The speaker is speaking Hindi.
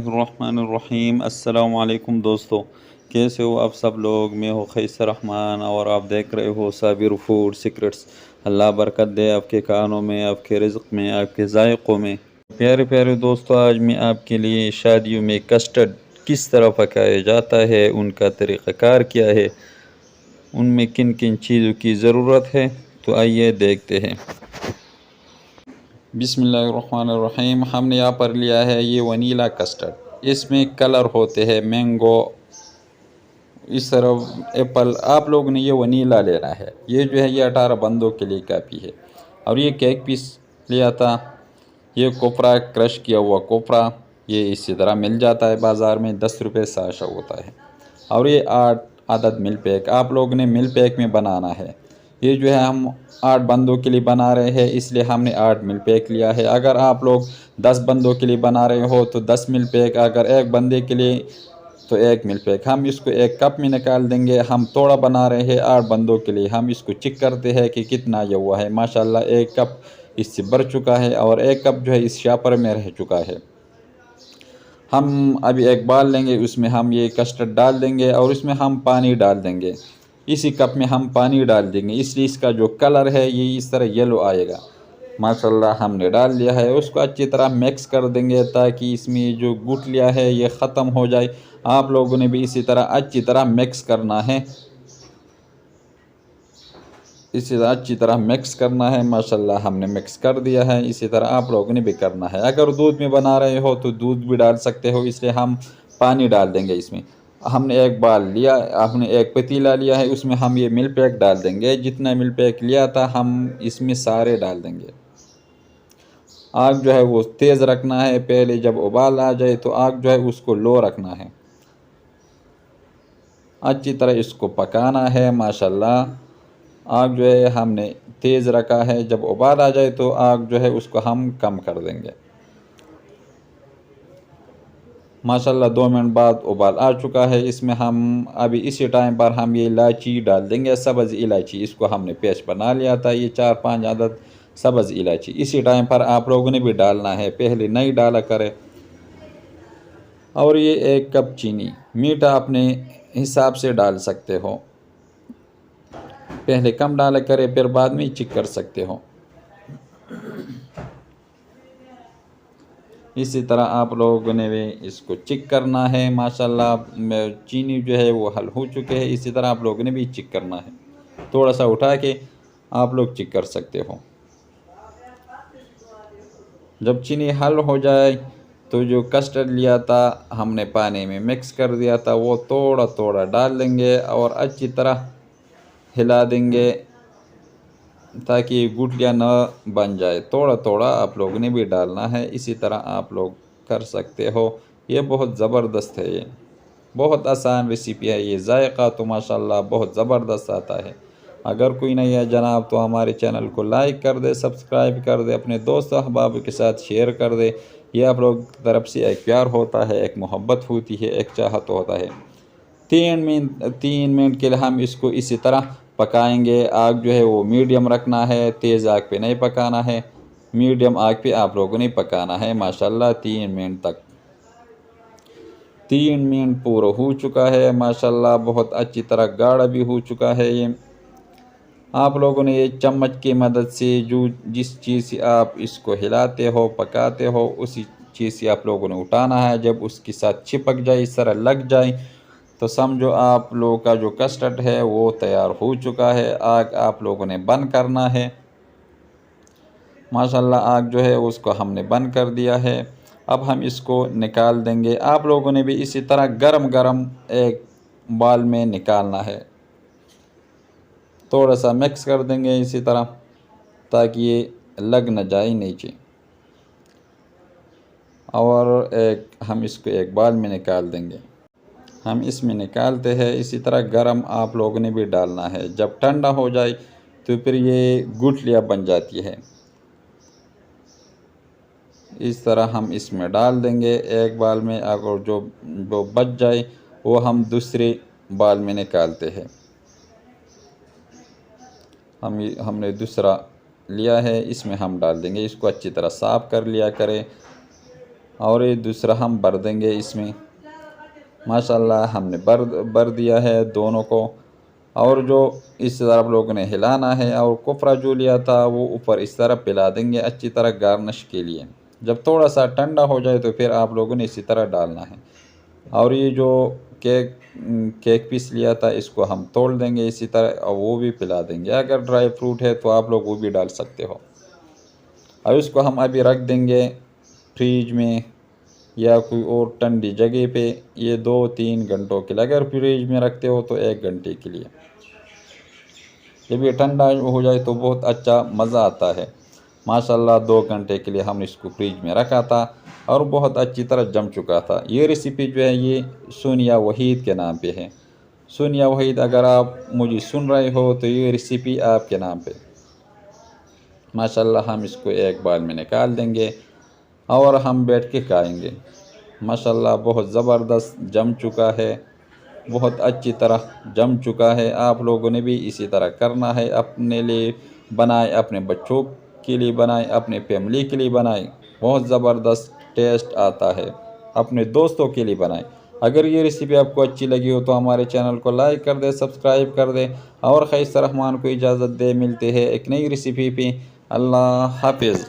रहमानिर्रहीम। अस्सलाम वालेकुम दोस्तों, कैसे हो आप सब लोग। मैं हूँ खैसर रहमान और आप देख रहे हो साबिर फूड सीक्रेट्स। अल्लाह बरकत दे आपके खानों में, आपके रिज़्क़ में, आपके जायक़ों में। प्यारे प्यारे दोस्तों, आज मैं आपके लिए शादियों में कस्टर्ड किस तरह पकाया जाता है, उनका तरीक़ाकार क्या है, उनमें किन किन चीज़ों की ज़रूरत है, तो आइए देखते हैं। बिस्मिल्लाहिर्रहमानिर्रहीम। हमने यहाँ पर लिया है ये वनीला कस्टर्ड। इसमें कलर होते हैं मैंगो, इस तरह एप्पल। आप लोगों ने ये वनीला लेना है। ये जो है ये 18 बंदों के लिए काफ़ी है। और ये केक पीस लिया था। ये कोपरा, क्रश किया हुआ कोपरा, ये इसी तरह मिल जाता है बाज़ार में, 10 रुपये साशा होता है। और ये 8 आदद मिल पैक। आप लोगों ने मिल पैक में बनाना है। ये जो है हम 8 बंदों के लिए बना रहे हैं, इसलिए हमने 8 मिल पैक लिया है। अगर आप लोग 10 बंदों के लिए बना रहे हो तो 10 मिल पैक, अगर एक बंदे के लिए तो 1 मिल पैक। हम इसको एक कप में निकाल देंगे। हम थोड़ा बना रहे हैं 8 बंदों के लिए। हम इसको चेक करते हैं कि कितना ये हुआ है। माशाल्लाह 1 कप इससे बढ़ चुका है और 1 कप जो है इस शापर में रह चुका है। हम अभी एक बाल लेंगे, उसमें हम ये कस्टर्ड डाल देंगे और उसमें हम पानी डाल देंगे। इसी कप में हम पानी डाल देंगे, इसलिए इसका जो कलर है ये इस तरह येलो आएगा। माशाल्लाह हमने डाल लिया है। उसको अच्छी तरह मिक्स कर देंगे ताकि इसमें जो गुठलियाँ है ये ख़त्म हो जाए। आप लोगों ने भी इसी तरह अच्छी तरह मिक्स करना है। इसी तरह अच्छी तरह मिक्स करना है। माशाल्लाह हमने मिक्स कर दिया है। इसी तरह आप लोगों ने भी करना है। अगर दूध में बना रहे हो तो दूध भी डाल सकते हो, इसलिए हम पानी डाल देंगे इसमें। हमने एक बाल लिया, हमने एक पतीला लिया है, उसमें हम ये मिल्क पैक डाल देंगे। जितना मिल्क पैक लिया था हम इसमें सारे डाल देंगे। आग जो है वो तेज़ रखना है। पहले जब उबाल आ जाए तो आग जो है उसको लो रखना है। अच्छी तरह इसको पकाना है। माशाल्लाह आग जो है हमने तेज़ रखा है। जब उबाल आ जाए तो आग जो है उसको हम कम कर देंगे। माशाल्लाह 2 मिनट बाद उबाल आ चुका है। इसमें हम अभी इसी टाइम पर हम ये इलायची डाल देंगे, सब्ज़ इलायची। इसको हमने पेस्ट बना लिया था, ये 4-5 अदद सब्ज़ इलायची। इसी टाइम पर आप लोगों ने भी डालना है, पहले नहीं डाला करें। और ये 1 कप चीनी, मीठा अपने हिसाब से डाल सकते हो। पहले कम डाला करें, फिर बाद में चेक कर सकते हो। इसी तरह आप लोगों ने भी इसको चेक करना है। माशाल्लाह चीनी जो है वो हल हो चुके हैं। इसी तरह आप लोगों ने भी चेक करना है। थोड़ा सा उठा के आप लोग चेक कर सकते हो। जब चीनी हल हो जाए तो जो कस्टर्ड लिया था हमने पानी में मिक्स कर दिया था, वो थोड़ा थोड़ा डाल देंगे और अच्छी तरह हिला देंगे ताकि गुठलियाँ न बन जाए। थोड़ा थोड़ा आप लोगों ने भी डालना है। इसी तरह आप लोग कर सकते हो। ये बहुत ज़बरदस्त है, ये बहुत आसान रेसिपी है। ये जायका तो माशाल्लाह बहुत ज़बरदस्त आता है। अगर कोई नहीं है जनाब तो हमारे चैनल को लाइक कर दे, सब्सक्राइब कर दे, अपने दोस्त अहबाब के साथ शेयर कर दे। ये आप लोग की तरफ से एक प्यार होता है, एक मोहब्बत होती है, एक चाहत होता है। 3 मिनट के लिए हम इसको इसी तरह पकाएंगे। आग जो है वो मीडियम रखना है, तेज़ आग पे नहीं पकाना है। मीडियम आग पे आप लोगों ने पकाना है। माशाल्लाह 3 मिनट तक। 3 मिनट पूरा हो चुका है। माशाल्लाह बहुत अच्छी तरह गाढ़ा भी हो चुका है ये। आप लोगों ने ये चम्मच की मदद से जो जिस चीज़ से आप इसको हिलाते हो, पकाते हो, उसी चीज़ से आप लोगों ने उठाना है। जब उसके साथ चिपक जाए, इस तरह लग जाए, तो समझो आप लोगों का जो कस्टर्ड है वो तैयार हो चुका है। आग आप लोगों ने बंद करना है। माशाल्लाह आग जो है उसको हमने बंद कर दिया है। अब हम इसको निकाल देंगे। आप लोगों ने भी इसी तरह गरम गरम एक बाल में निकालना है। थोड़ा सा मिक्स कर देंगे इसी तरह ताकि ये लग न जाए नीचे। और हम इसको एक बाल में निकाल देंगे। हम इसमें निकालते हैं। इसी तरह गरम आप लोगों ने भी डालना है। जब ठंडा हो जाए तो फिर ये गुठलियाँ बन जाती है। इस तरह हम इसमें डाल देंगे एक बाल में। अगर जो बच जाए वो हम दूसरे बाल में निकालते हैं। हमने दूसरा लिया है, इसमें हम डाल देंगे। इसको अच्छी तरह साफ़ कर लिया करें। और ये दूसरा हम भर देंगे इसमें। माशाल्लाह हमने भर दिया है दोनों को। और जो इस तरह आप लोगों ने हिलाना है और कोफ्रा जो लिया था वो ऊपर इस तरह पिला देंगे अच्छी तरह गार्निश के लिए। जब थोड़ा सा ठंडा हो जाए तो फिर आप लोगों ने इसी तरह डालना है। और ये जो केक पीस लिया था इसको हम तोड़ देंगे इसी तरह और वो भी पिला देंगे। अगर ड्राई फ्रूट है तो आप लोग वो भी डाल सकते हो। और इसको हम अभी रख देंगे फ्रिज में या कोई और ठंडी जगह पे, ये 2-3 घंटों के लिए। अगर फ्रिज में रखते हो तो 1 घंटे के लिए। जब ये ठंडा हो जाए तो बहुत अच्छा मज़ा आता है। माशाल्लाह 2 घंटे के लिए हमने इसको फ्रिज में रखा था और बहुत अच्छी तरह जम चुका था। ये रेसिपी जो है ये सोनिया वहीद के नाम पे है। सोनिया वहीद, अगर आप मुझे सुन रहे हो तो ये रेसिपी आपके नाम पे। माशाल्लाह हम इसको एक बार में निकाल देंगे और हम बैठ के खाएंगे। माशाल्लाह बहुत ज़बरदस्त जम चुका है, बहुत अच्छी तरह जम चुका है। आप लोगों ने भी इसी तरह करना है, अपने लिए बनाए, अपने बच्चों के लिए बनाए, अपने फैमिली के लिए बनाए। बहुत ज़बरदस्त टेस्ट आता है। अपने दोस्तों के लिए बनाए। अगर ये रेसिपी आपको अच्छी लगी हो तो हमारे चैनल को लाइक कर दे, सब्सक्राइब कर दे और खैसर रहमान को इजाज़त दे। मिलते हैं एक नई रेसिपी पे। अल्लाह हाफिज़।